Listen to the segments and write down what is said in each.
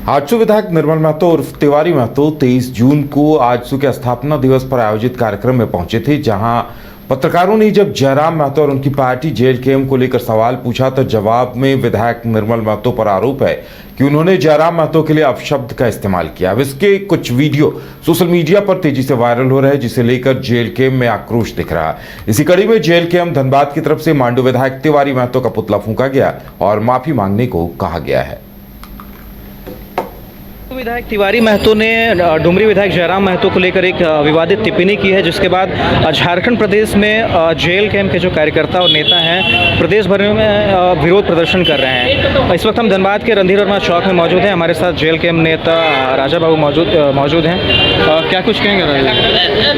आजसू विधायक निर्मल महतो उर्फ तिवारी महतो 23 जून को आजसू के स्थापना दिवस पर आयोजित कार्यक्रम में पहुंचे थे, जहां पत्रकारों ने जब जयराम महतो और उनकी पार्टी जेएलकेएम को लेकर सवाल पूछा तो जवाब में विधायक निर्मल महतो पर आरोप है कि उन्होंने जयराम महतो के लिए अपशब्द का इस्तेमाल किया। अब इसके कुछ वीडियो सोशल मीडिया पर तेजी से वायरल हो रहे हैं, जिसे लेकर जेएलकेएम में आक्रोश दिख रहा है। इसी कड़ी में जेएलकेएम धनबाद की तरफ से मांडू विधायक तिवारी महतो का पुतला फूंका गया और माफी मांगने को कहा गया है। विधायक तिवारी महतो ने डुमरी विधायक जयराम महतो को लेकर एक विवादित टिप्पणी की है, जिसके बाद झारखंड प्रदेश में जेएलकेएम के जो कार्यकर्ता और नेता हैं प्रदेश भर में विरोध प्रदर्शन कर रहे हैं। इस वक्त हम धनबाद के रणधीर वर्मा चौक में मौजूद हैं। हमारे साथ जेएलकेएम नेता राजा बाबू मौजूद हैं। क्या कुछ कहेंगे राजा?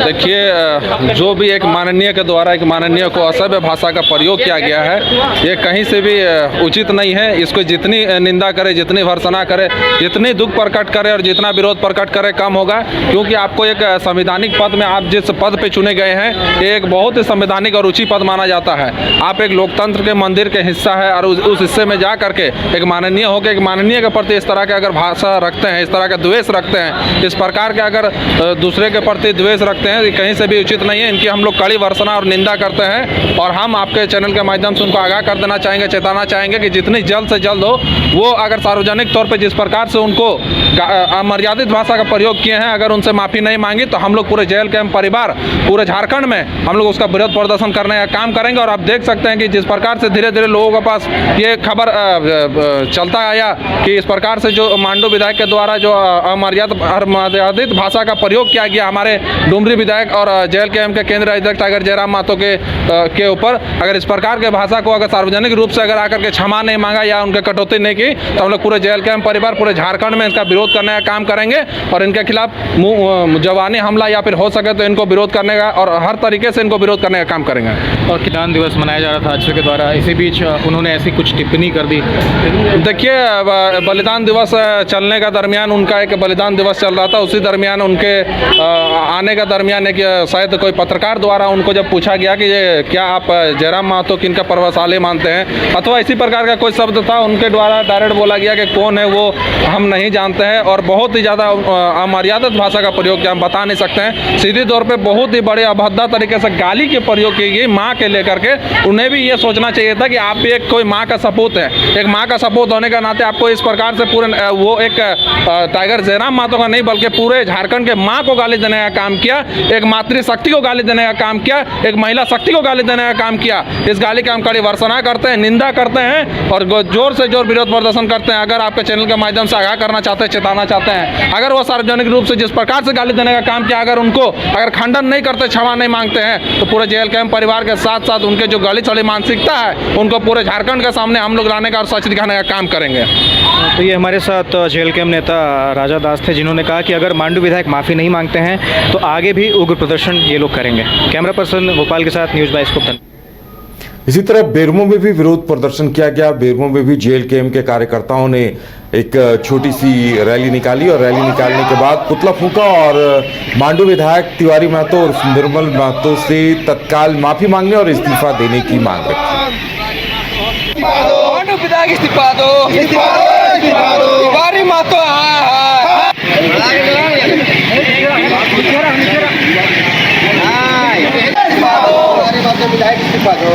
देखिए, जो भी एक माननीय के द्वारा एक माननीय को असभ्य भाषा का प्रयोग किया गया है, ये कहीं से भी उचित नहीं है। इसको जितनी निंदा करे, जितनी भर्त्सना करे, जितनी दुख प्रकट करे और जितना विरोध प्रकट करे कम होगा, क्योंकि आपको एक संवैधानिक पद में आप जिस पद पे चुने गए हैं, ये एक बहुत ही संवैधानिक और ऊंची पद माना जाता है। आप एक लोकतंत्र के मंदिर के हिस्सा है और उस हिस्से में जा करके एक माननीय होकर एक माननीय के प्रति इस तरह के अगर भाषा रखते हैं, इस तरह का द्वेष रखते हैं, इस प्रकार के अगर दूसरे के प्रति द्वेष रखते हैं, कहीं से भी उचित नहीं है। इनकी हम लोग कड़ी भर्त्सना और निंदा करते हैं और हम आपके चैनल के माध्यम से उनको आगाह कर देना चाहेंगे, चेताना चाहेंगे कि जितनी जल्द से जल्द हो वो अगर सार्वजनिक तौर पर जिस प्रकार से उनको अमर्यादित भाषा का प्रयोग किए हैं, अगर उनसे माफ़ी नहीं मांगी तो हम लोग पूरे जेएलकेएम परिवार पूरे झारखंड में हम लोग उसका विरोध प्रदर्शन करने का काम करेंगे। और आप देख सकते हैं कि जिस प्रकार से धीरे धीरे लोगों के पास ये खबर चलता आया कि इस प्रकार से जो मांडू विधायक के द्वारा जो अमर्यादित भाषा का प्रयोग किया गया हमारे डुमरी विधायक और जेएलकेएम के केंद्रीय अध्यक्ष टाइगर जयराम महतो के ऊपर, अगर इस प्रकार के भाषा को अगर सार्वजनिक रूप से अगर आकर के क्षमा नहीं मांगा या उनके कटौती नहीं की, तो हम लोग पूरे जेएलकेएम परिवार पूरे झारखंड में इसका विरोध करने का काम करेंगे और इनके खिलाफ जवानी हमला या फिर हो सके तो इनको विरोध करने का और हर तरीके से इनको विरोध करने का काम करेंगे। और किसान दिवस मनाया जा रहा था आजसू के द्वारा, इसी बीच उन्होंने ऐसी कुछ टिप्पणी कर दी। देखिए, बलिदान दिवस चलने का दरमियान उनका एक बलिदान दिवस चल रहा था, उसी दरमियान उनके आने का दरमियान एक शायद कोई पत्रकार द्वारा उनको जब पूछा गया कि ये क्या आप जयराम महतो किनका पर्वशाली मानते हैं अथवा इसी प्रकार का कोई शब्द था, उनके द्वारा डायरेक्ट बोला गया कि कौन है वो हम नहीं जानते हैं और बहुत ही ज़्यादा अमर्यादित भाषा का प्रयोग किया, हम बता नहीं सकते हैं। सीधे तौर पे बहुत ही बड़े अभद्र तरीके से गाली के प्रयोग की गई माँ के लेकर के। उन्हें भी ये सोचना चाहिए था कि आप भी एक कोई माँ का सपूत है, एक माँ का सपूत होने के नाते आपको इस प्रकार से पूरे वो एक टाइगर जयराम महतो का नहीं बल्कि पूरे झारखंड के माँ को गाली देने का काम किया, एक मातृशक्ति को गाली देने का काम किया, एक महिला शक्ति को गाली देने का काम किया। इस गाली का हम कड़ी भर्त्सना करते हैं, निंदा करते हैं और जोर से जोर विरोध प्रदर्शन करते हैं। अगर आपके चैनल के माध्यम से आगाह करना चाहते हैं, चेताना चाहते हैं, अगर वो सार्वजनिक रूप से जिस प्रकार से गाली देने का काम किया, अगर उनको अगर खंडन नहीं करते, क्षमा नहीं मांगते हैं, तो पूरे जेएलकेएम परिवार के साथ साथ उनके जो गली चली मानसिकता है उनको पूरे झारखंड के सामने हम लोग लाने का और सच दिखाने का काम करेंगे। तो ये हमारे साथ जेएलकेएम नेता राजा दास थे, जिन्होंने कहा कि अगर मांडू विधायक माफ़ी नहीं मांगते हैं तो आगे भी उग्र प्रदर्शन ये लोग करेंगे। कैमरा पर्सन गोपाल के साथ न्यूज़ बाय स्कोप। इसी तरह बेरमो में भी विरोध प्रदर्शन किया गया। बेरमो में भी जेएलकेएम के कार्यकर्ताओं ने एक छोटी सी रैली निकाली और रैली निकालने के बाद पुतला फूंका और मांडू विधायक तिवारी महतो और निर्मल महतो से तत्काल माफी मांगने और इस्तीफा देने की मांग रखी। मांडू विधायक इस्तीफा दो, तिवारी महतो विधायक इस्तीफा दो,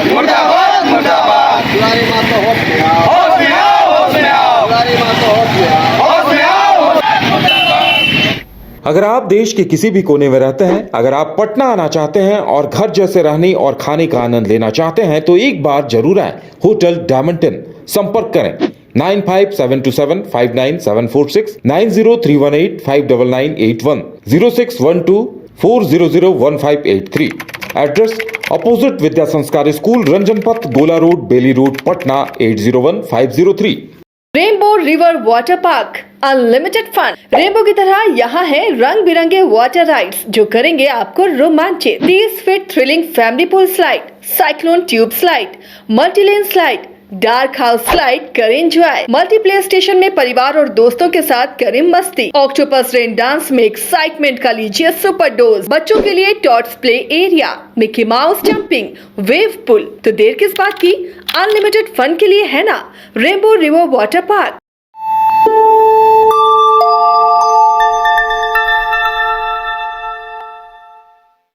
मुर्दाबाद मुर्दाबाद, तिवारी महतो होश में आओ, होश में आओ, होश में आओ, तिवारी महतो होश में आओ, होश में आओ। अगर आप देश के किसी भी कोने में रहते हैं, अगर आप पटना आना चाहते हैं और घर जैसे रहने और खाने का आनंद लेना चाहते हैं तो एक बार जरूर आए होटल डायमंड इन। संपर्क करें 9572759746, 9031859981, 0612400153। एड्रेस अपोजिट विद्या संस्कार school, Ranjan Path, Gola road, Bailey road, Patna 801503। Rainbow river water park, unlimited fun. Rainbow की तरह यहाँ है रंग बिरंगे वाटर राइड्स जो करेंगे आपको रोमांचित। 30 feet thrilling family pool slide, cyclone tube slide, multilane slide, dark house slide करें एंजॉय। मल्टी प्ले स्टेशन में परिवार और दोस्तों के साथ करें मस्ती। ऑक्टोपस रेन डांस में एक्साइटमेंट का लीजिए सुपर डोज। बच्चों के लिए tots play area, Mickey Mouse jumping, wave pool. तो देर किस बात की, अनलिमिटेड फन के लिए है ना रेनबो रिवर वाटर पार्क।